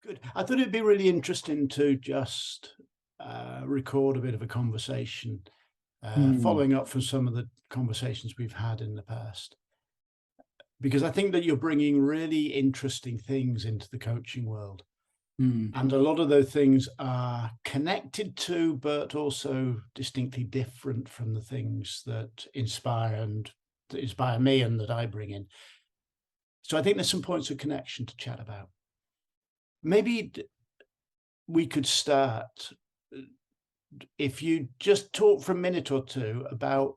Good. I thought it'd be really interesting to just record a bit of a conversation, Mm, following up from some of the conversations we've had in the past, because I think that you're bringing really interesting things into the coaching world. mm. And a lot of those things are connected to, but also distinctly different from the things that inspire me and that I bring in. So I think there's some points of connection to chat about. Maybe we could start if you just talk for a minute or two about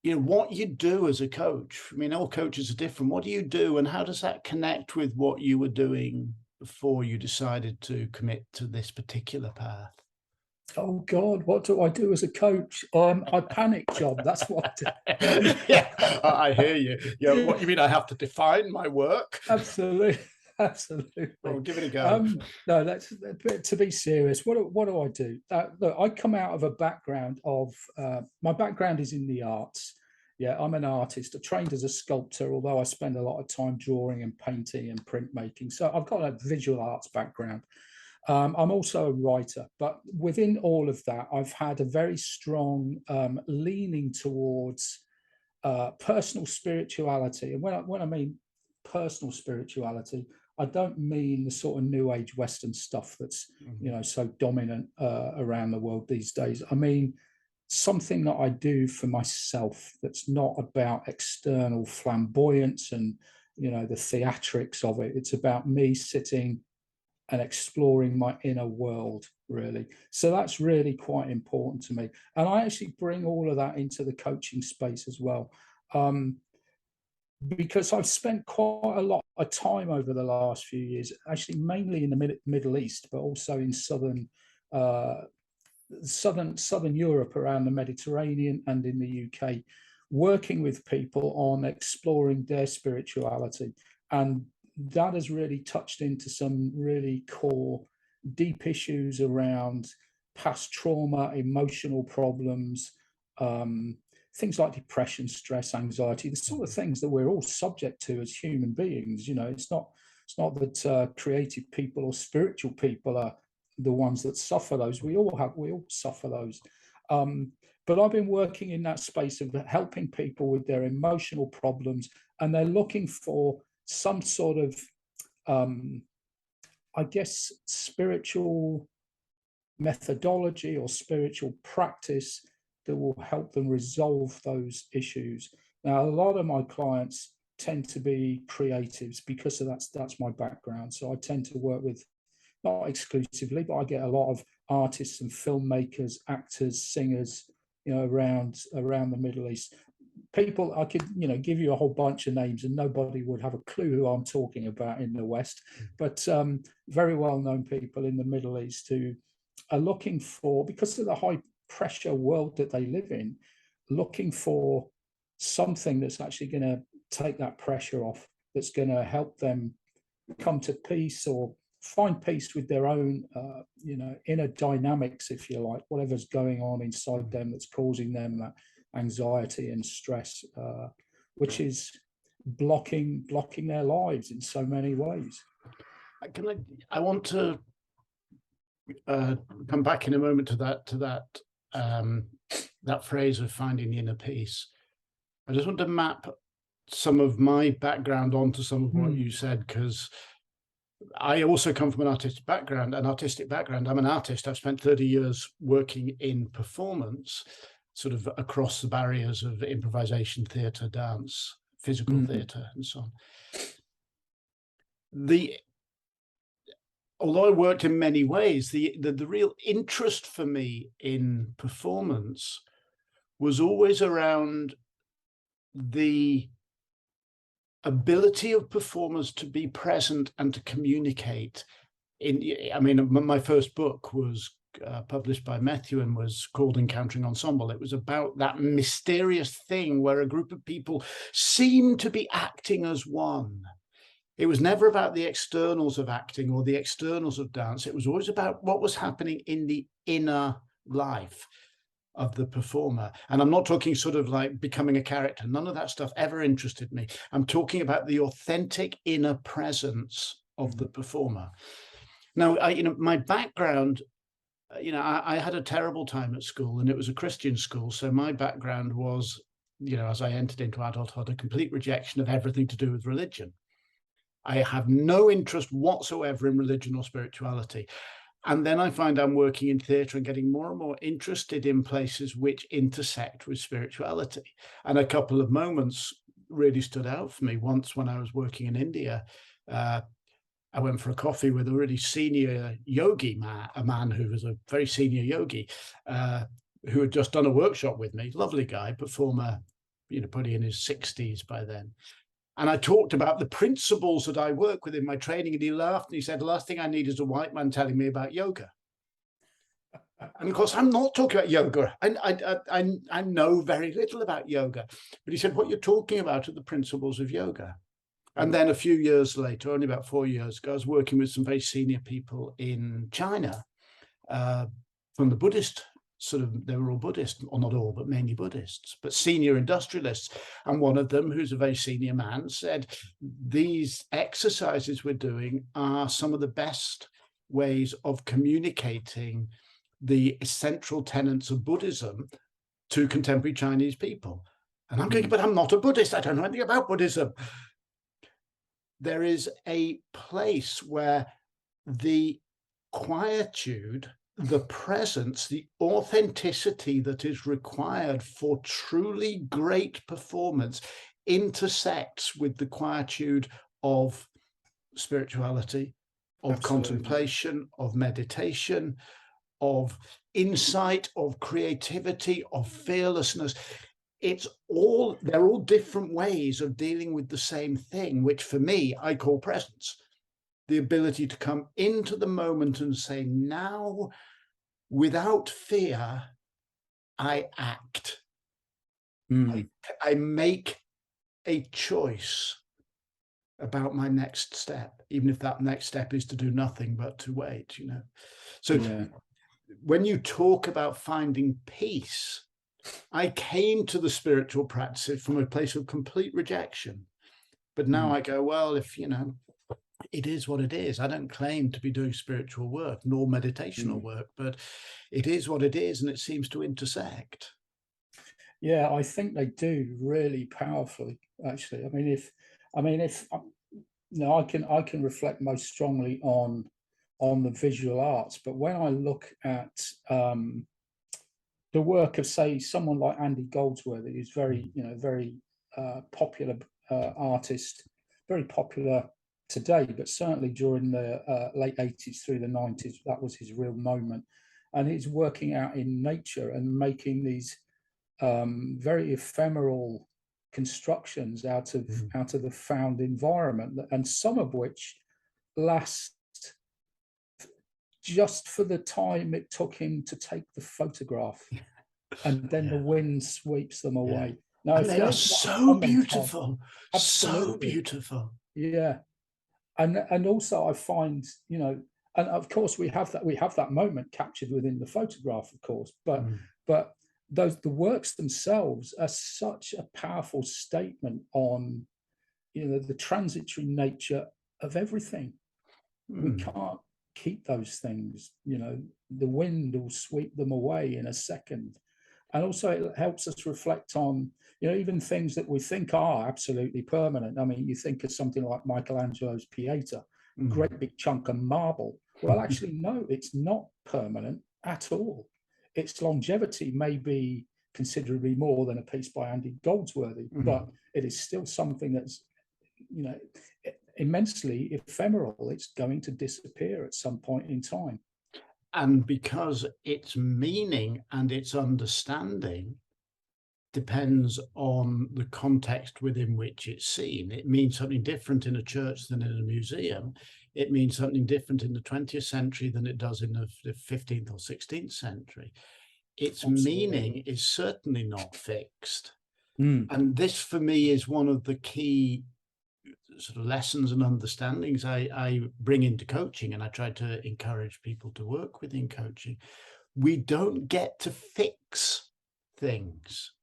what you do as a coach. I mean, all coaches are different. What do you do, and how does that connect with what you were doing before you decided to commit to this particular path? Oh God, what do I do as a coach? I panic, John. That's what I Yeah, I do. hear you. Yeah, what you mean? I have to define my work? Absolutely, absolutely. Well, give it a go. No, that's but to be serious. What do I do? Look, I come out of a background of my background is in the arts. Yeah, I'm an artist. I trained as a sculptor, although I spend a lot of time drawing and painting and printmaking. So I've got a visual arts background. I'm also a writer, but within all of that, I've had a very strong leaning towards personal spirituality. And when I mean personal spirituality, I don't mean the sort of new age Western stuff that's Mhm. so dominant around the world these days. I mean something that I do for myself that's not about external flamboyance and the theatrics of it. It's about me sitting and exploring my inner world, really. So that's really quite important to me. And I actually bring all of that into the coaching space as well. Um, because I've spent quite a lot of time over the last few years, actually mainly in the Middle East, but also in uh, southern Europe, around the Mediterranean, and in the UK, working with people on exploring their spirituality, and that has really touched into some really core, deep issues around past trauma, emotional problems, um, things like depression, stress, anxiety, the sort of things that we're all subject to as human beings. It's not that creative people or spiritual people are the ones that suffer those. We all suffer those. But I've been working in that space of helping people with their emotional problems, and they're looking for some sort of, I guess, spiritual methodology or spiritual practice that will help them resolve those issues. Now, a lot of my clients tend to be creatives because of that's my background. So I tend to work with, not exclusively, but I get a lot of artists and filmmakers, actors, singers, around the Middle East. People, I could, give you a whole bunch of names and nobody would have a clue who I'm talking about in the West, but very well-known people in the Middle East who are looking for, because of the high pressure world that they live in, looking for something that's actually going to take that pressure off, that's going to help them come to peace or find peace with their own, inner dynamics, if you like, whatever's going on inside them that's causing them that anxiety and stress, which is blocking their lives in so many ways. Can I want to uh, come back in a moment to um, that phrase of finding the inner peace. I just want to map some of my background onto some of what you Mm, said, because I also come from an artistic background. I'm an artist. I've spent 30 years working in performance, sort of across the barriers of improvisation, theatre, dance, physical mm, theatre, and so on. The Although I worked in many ways, the real interest for me in performance was always around the ability of performers to be present and to communicate. I mean, my first book was published by Matthew and was called Encountering Ensemble. It was about that mysterious thing where a group of people seem to be acting as one. It was never about the externals of acting or the externals of dance. It was always about what was happening in the inner life of the performer. And I'm not talking sort of like becoming a character. None of that stuff ever interested me. I'm talking about the authentic inner presence of the performer. Now, my background, I had a terrible time at school, and it was a Christian school. So my background was, as I entered into adulthood, a complete rejection of everything to do with religion. I have no interest whatsoever in religion or spirituality. And then I find I'm working in theatre and getting more and more interested in places which intersect with spirituality. And a couple of moments really stood out for me. Once, when I was working in India, I went for a coffee with a really senior yogi man, a man who was a very senior yogi, who had just done a workshop with me. Lovely guy, performer, probably in his 60s by then. And I talked about the principles that I work with in my training, and he laughed and he said, "The last thing I need is a white man telling me about yoga." And of course, I'm not talking about yoga. I know very little about yoga. But he said, "What you're talking about are the principles of yoga." And then a few years later, only about 4 years ago, I was working with some very senior people in China, from the Buddhist they were all Buddhist, or not all, but mainly Buddhists, but senior industrialists. And one of them, who's a very senior man, said, "These exercises we're doing are some of the best ways of communicating the essential tenets of Buddhism to contemporary Chinese people." And I'm going, "But I'm not a Buddhist. I don't know anything about Buddhism." There is a place where the quietude, the presence, the authenticity that is required for truly great performance intersects with the quietude of spirituality, of Absolutely. contemplation, of meditation, of insight, of creativity, of fearlessness. They're all different ways of dealing with the same thing, which for me, I call presence. The ability to come into the moment and say, now, without fear, I act. I make a choice about my next step, even if that next step is to do nothing but to wait, So when you talk about finding peace, I came to the spiritual practice from a place of complete rejection. But now I go, well, if, it is what it is. I don't claim to be doing spiritual work nor meditational work, but it is what it is, and it seems to intersect. Yeah, I think they do really powerfully, actually. I mean, if I can reflect most strongly on the visual arts, but when I look at the work of, say, someone like Andy Goldsworthy, who's very popular artist, very popular today, but certainly during the late 80s through the 90s, that was his real moment. And he's working out in nature and making these very ephemeral constructions out of the found environment, and some of which last just for the time it took him to take the photograph, and then the wind sweeps them away. Now, and they are so beautiful, so beautiful. Yeah, and also I find, and of course we have that moment captured within the photograph, of course, but the works themselves are such a powerful statement on, the transitory nature of everything. We can't keep those things. The wind will sweep them away in a second. And also it helps us reflect on, even things that we think are absolutely permanent. I mean, you think of something like Michelangelo's Pieta, great big chunk of marble. Well, actually, no, it's not permanent at all. Its longevity may be considerably more than a piece by Andy Goldsworthy, but it is still something that's, immensely ephemeral. It's going to disappear at some point in time. And because its meaning and its understanding depends on the context within which it's seen. It means something different in a church than in a museum. It means something different in the 20th century than it does in the 15th or 16th century. Its meaning is certainly not fixed. And this, for me, is one of the key sort of lessons and understandings I bring into coaching, and I try to encourage people to work within coaching. We don't get to fix things.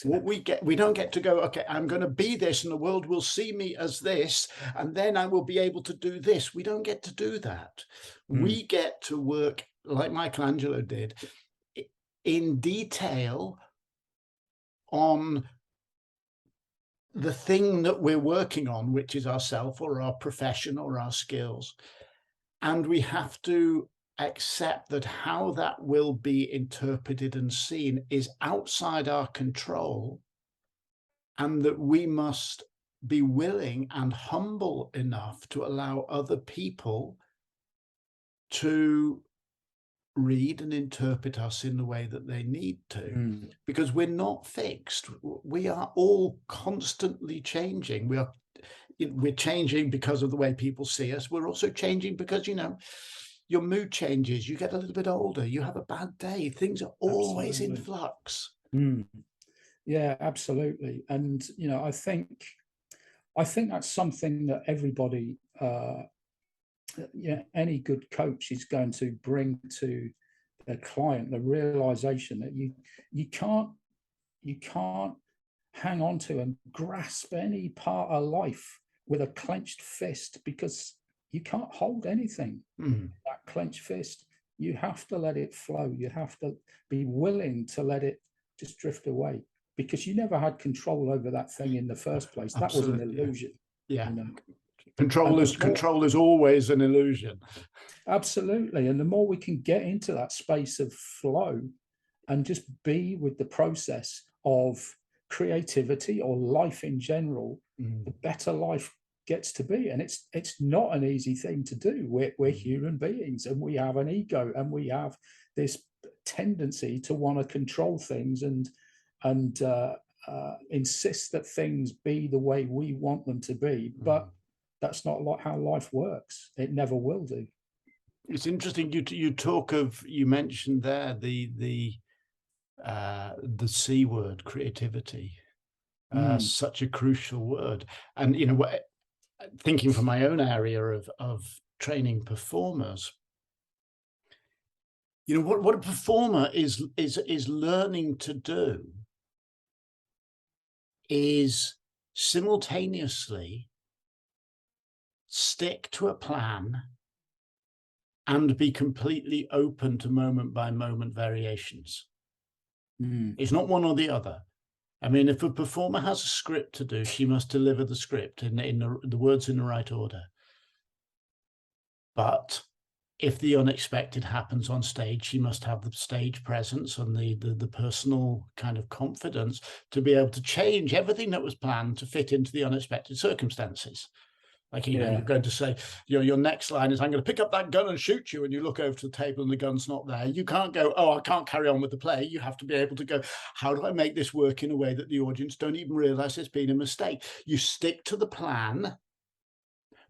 What we don't get to go, okay, I'm going to be this and the world will see me as this, and then I will be able to do this. We don't get to do that. We get to work like Michelangelo did in detail on the thing that we're working on, which is ourself or our profession or our skills. And we have to accept that how that will be interpreted and seen is outside our control, and that we must be willing and humble enough to allow other people to read and interpret us in the way that they need to, because we're not fixed. We are all constantly changing. We're changing because of the way people see us. We're also changing because, you know, your mood changes, you get a little bit older, you have a bad day, things are always in flux. Yeah, absolutely. And you know, I think that's something that everybody, any good coach is going to bring to their client, the realization that you can't hang on to and grasp any part of life with a clenched fist, because you can't hold anything that clenched fist. You have to let it flow. You have to be willing to let it just drift away, because you never had control over that thing in the first place. That was an illusion. Yeah. You know? Control is always an illusion. Absolutely. And the more we can get into that space of flow and just be with the process of creativity or life in general, the better life gets to be. And it's not an easy thing to do. We're human beings, and we have an ego, and we have this tendency to want to control things and insist that things be the way we want them to be. But that's not how life works. It never will do. It's interesting. You mentioned there the C word, creativity, such a crucial word. And you know, thinking from my own area of training performers, you know, what a performer is learning to do is simultaneously stick to a plan and be completely open to moment by moment variations. It's not one or the other. I mean, if a performer has a script to do, she must deliver the script in the words in the right order. But if the unexpected happens on stage, she must have the stage presence and the personal kind of confidence to be able to change everything that was planned to fit into the unexpected circumstances. Like, you know, you're going to say, your next line is, I'm going to pick up that gun and shoot you. And you look over to the table and the gun's not there. You can't go, oh, I can't carry on with the play. You have to be able to go, how do I make this work in a way that the audience don't even realize it's been a mistake? You stick to the plan,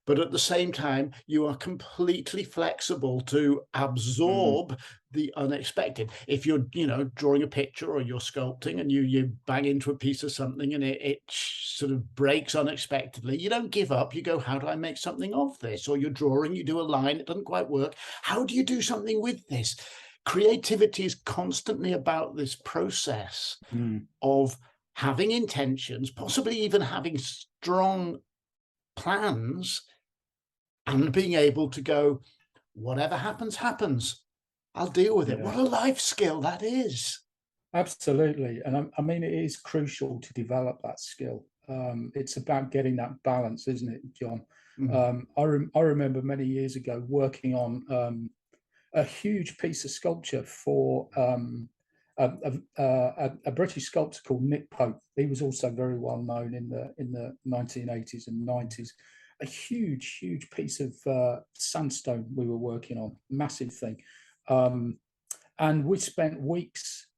but at the same time, you are completely flexible to absorb the unexpected. If you're, you know, drawing a picture or you're sculpting and you bang into a piece of something and it sort of breaks unexpectedly, you don't give up. You go, how do I make something of this? Or you're drawing, you do a line, it doesn't quite work. How do you do something with this? Creativity is constantly about this process of having intentions, possibly even having strong plans, and being able to go, whatever happens, happens. I'll deal with it. What a life skill that is. Absolutely. And I mean, it is crucial to develop that skill. It's about getting that balance, isn't it, John? I remember many years ago working on a huge piece of sculpture for a British sculptor called Nick Pope. He was also very well known in the 1980s and 90s. A huge piece of sandstone we were working on, massive thing. And we spent weeks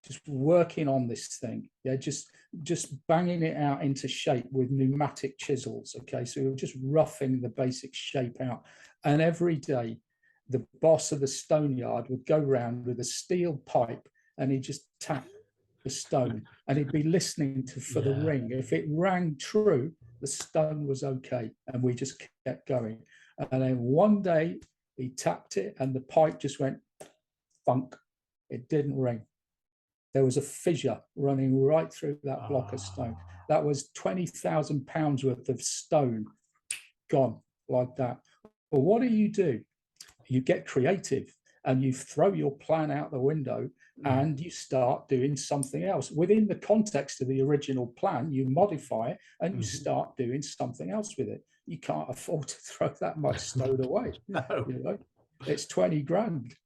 just working on this thing, just banging it out into shape with pneumatic chisels. Okay, so we were just roughing the basic shape out. And every day, the boss of the stone yard would go round with a steel pipe and he'd just tap the stone and he'd be listening for the ring. If it rang true, the stone was okay, and we just kept going. And then one day he tapped it and the pipe just went funk. It didn't ring. there was a fissure running right through that block of stone. That was 20,000 pounds worth of stone gone like that. Well, what do? You get creative and you throw your plan out the window and you start doing something else. Within the context of the original plan, you modify it and you start doing something else with it. You can't afford to throw that much stone away. No. You know, it's 20 grand.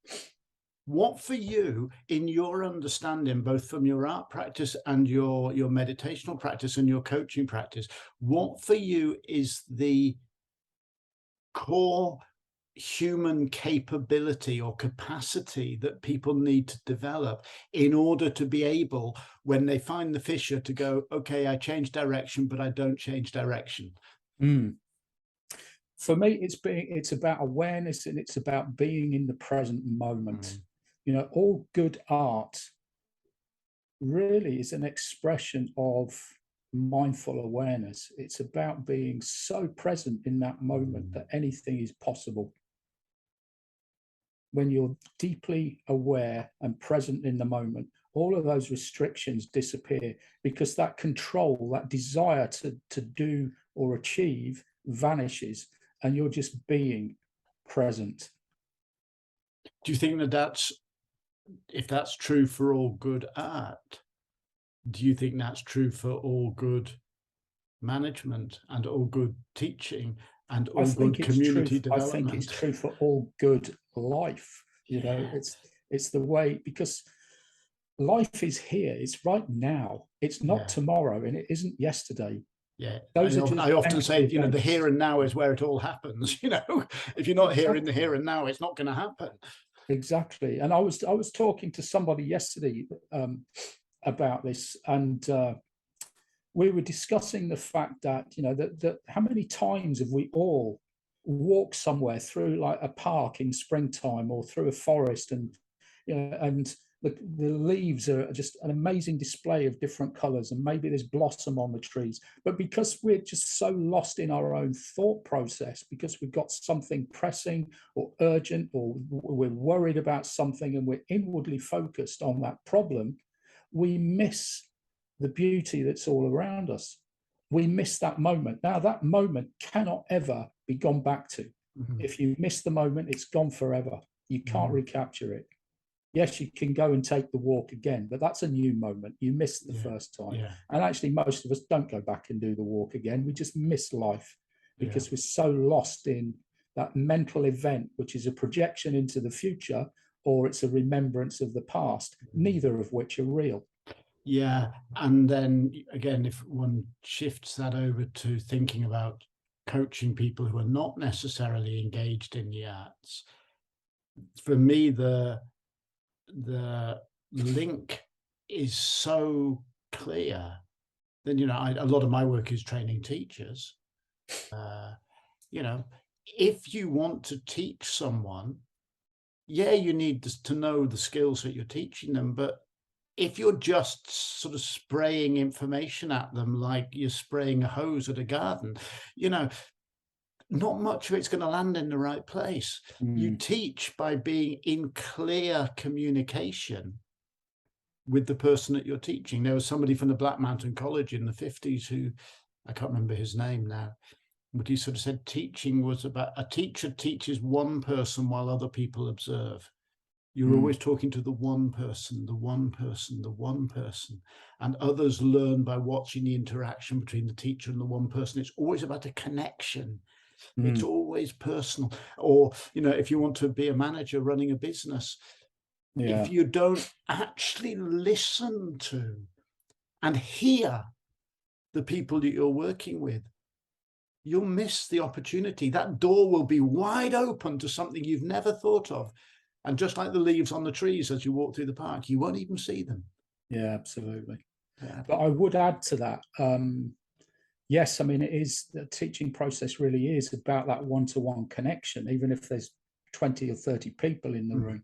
What for you, in your understanding, both from your art practice and your meditational practice and your coaching practice, what for you is the core human capability or capacity that people need to develop in order to be able, when they find the fissure, to go, okay, I change direction, but I don't change direction? For me, it's about awareness, and it's about being in the present moment. You know, all good art really is an expression of mindful awareness. It's about being so present in that moment that anything is possible. When you're deeply aware and present in the moment, all of those restrictions disappear, because that control, that desire to do or achieve vanishes, and you're just being present. Do you think that if that's true for all good art, do you think that's true for all good management and all good teaching and all good community development? I think it's true for all good life. You know, it's the way, because life is here. It's right now. It's not tomorrow, and it isn't yesterday. Yeah, I often say, you know, the here and now is where it all happens. You know, if you're not here in the here and now, it's not going to happen. Exactly. And I was talking to somebody yesterday about this, and we were discussing the fact that, you know, that how many times have we all walked somewhere through like a park in springtime or through a forest, and you know, and the leaves are just an amazing display of different colors, and maybe there's blossom on the trees, but because we're just so lost in our own thought process, because we've got something pressing or urgent, or we're worried about something and we're inwardly focused on that problem, we miss the beauty that's all around us. We miss that moment. Now, that moment cannot ever be gone back to. If you miss the moment, it's gone forever. You can't recapture it. Yes, you can go and take the walk again, but that's a new moment. You missed the first time. And actually, most of us don't go back and do the walk again. We just miss life because we're so lost in that mental event, which is a projection into the future, or it's a remembrance of the past, neither of which are real. Yeah. And then again, if one shifts that over to thinking about coaching people who are not necessarily engaged in the arts, for me, the link is so clear. Then, you know, a lot of my work is training teachers. You know, if you want to teach someone, you need to know the skills that you're teaching them, but if you're just sort of spraying information at them like you're spraying a hose at a garden, you know, not much of it's going to land in the right place. You teach by being in clear communication with the person that you're teaching. There was somebody from the Black Mountain College in the 50s who, I can't remember his name now, but he sort of said teaching was about, a teacher teaches one person while other people observe. You're always talking to the one person, the one person, the one person, and others learn by watching the interaction between the teacher and the one person. It's always about a connection. It's always personal. Or, you know, if you want to be a manager running a business, if you don't actually listen to and hear the people that you're working with, you'll miss the opportunity. That door will be wide open to something you've never thought of. And just like the leaves on the trees as you walk through the park, you won't even see them. Yeah, absolutely. Yeah. But I would add to that, yes, I mean, it is, the teaching process really is about that one-to-one connection, even if there's 20 or 30 people in the room.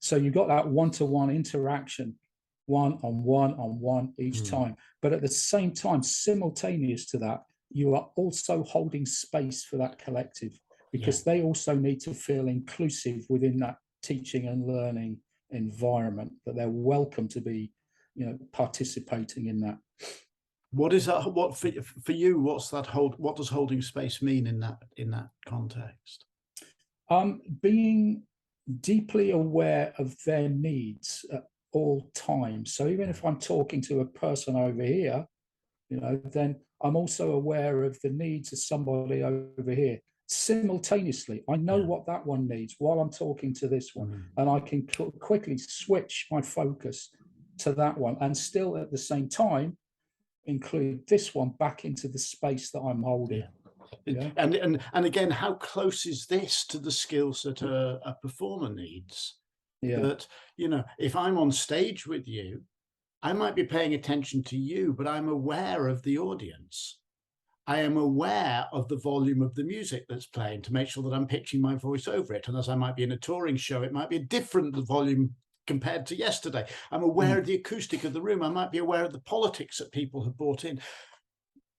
So you've got that one-to-one interaction, one-on-one each time. But at the same time, simultaneous to that, you are also holding space for that collective, because they also need to feel inclusive within that teaching and learning environment, that they're welcome to be participating in that. What is that? What for you? What's that what does holding space mean in that context? Being deeply aware of their needs at all times. So even if I'm talking to a person over here, then I'm also aware of the needs of somebody over here. Simultaneously, I know what that one needs while I'm talking to this one, and I can quickly switch my focus to that one, and still at the same time include this one back into the space that I'm holding. Yeah. And again, how close is this to the skills that a performer needs? That, if I'm on stage with you, I might be paying attention to you, but I'm aware of the audience. I am aware of the volume of the music that's playing to make sure that I'm pitching my voice over it. And as I might be in a touring show, it might be a different volume compared to yesterday. I'm aware of the acoustic of the room. I might be aware of the politics that people have brought in.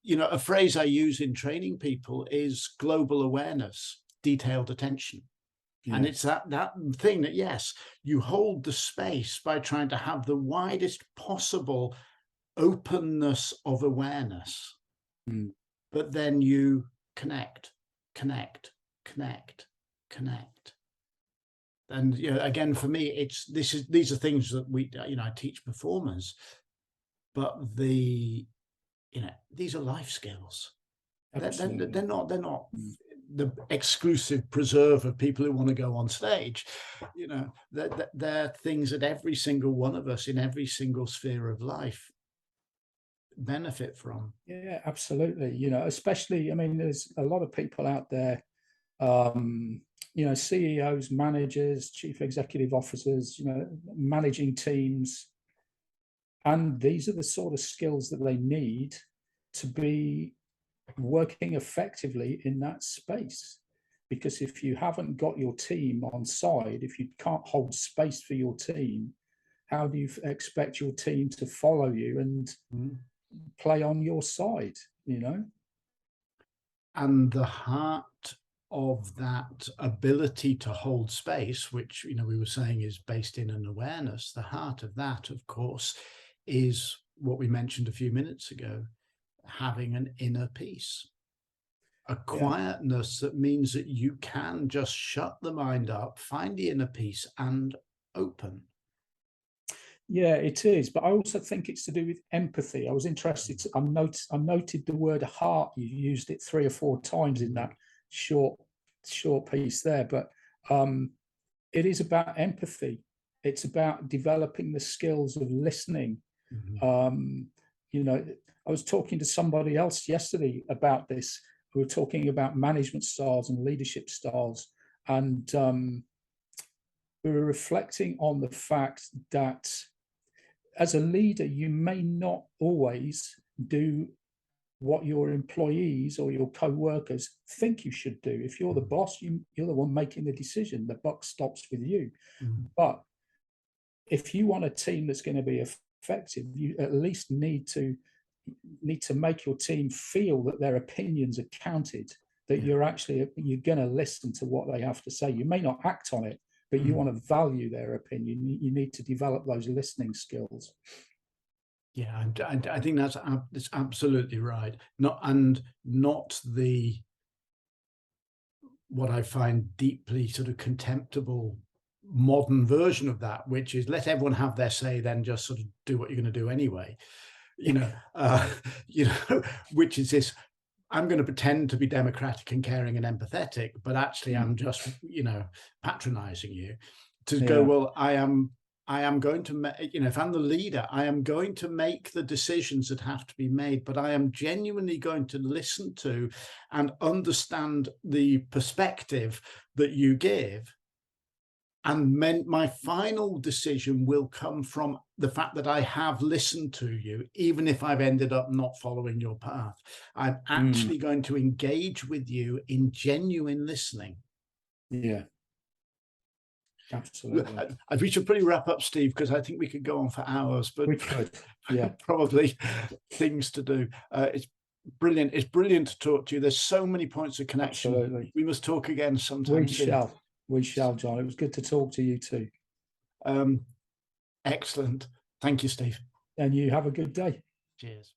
A phrase I use in training people is global awareness, detailed attention. Yeah. And it's that thing that, yes, you hold the space by trying to have the widest possible openness of awareness, but then you connect. And again, for me, these are things that I teach performers, but these are life skills. They're not the exclusive preserve of people who want to go on stage. They're things that every single one of us in every single sphere of life benefit from. Yeah, absolutely. Especially, there's a lot of people out there, CEOs, managers, chief executive officers, managing teams. And these are the sort of skills that they need to be working effectively in that space. Because if you haven't got your team on side, if you can't hold space for your team, how do you expect your team to follow you and play on your side, And the heart of that ability to hold space, which, we were saying is based in an awareness, the heart of that, of course, is what we mentioned a few minutes ago, having an inner peace, a quietness that means that you can just shut the mind up, find the inner peace and open. Yeah, it is. But I also think it's to do with empathy. I was interested. I noted the word heart. You used it 3 or 4 times in that short piece there. But it is about empathy. It's about developing the skills of listening. I was talking to somebody else yesterday about this. We were talking about management styles and leadership styles. And we were reflecting on the fact that as a leader, you may not always do what your employees or your co-workers think you should do. If you're the boss, you're the one making the decision. The buck stops with you. But if you want a team that's going to be effective, you at least need to make your team feel that their opinions are counted, that you're going to listen to what they have to say. You may not act on it, but you want to value their opinion. You need to develop those listening skills. Yeah, I think that's absolutely right. Not what I find deeply sort of contemptible modern version of that, which is let everyone have their say, then just sort of do what you're going to do anyway. Which is this: I'm going to pretend to be democratic and caring and empathetic, but actually I'm just, patronizing you. To go, well, I am going to, if I'm the leader, I am going to make the decisions that have to be made, but I am genuinely going to listen to and understand the perspective that you give. And my final decision will come from the fact that I have listened to you, even if I've ended up not following your path. I'm actually going to engage with you in genuine listening. Yeah, absolutely. We should probably wrap up, Steve, because I think we could go on for hours, but we could. Yeah, probably things to do. It's brilliant. It's brilliant to talk to you. There's so many points of connection. Absolutely. We must talk again sometime. We shall, John. It was good to talk to you too. Excellent. Thank you, Steve. And you have a good day. Cheers.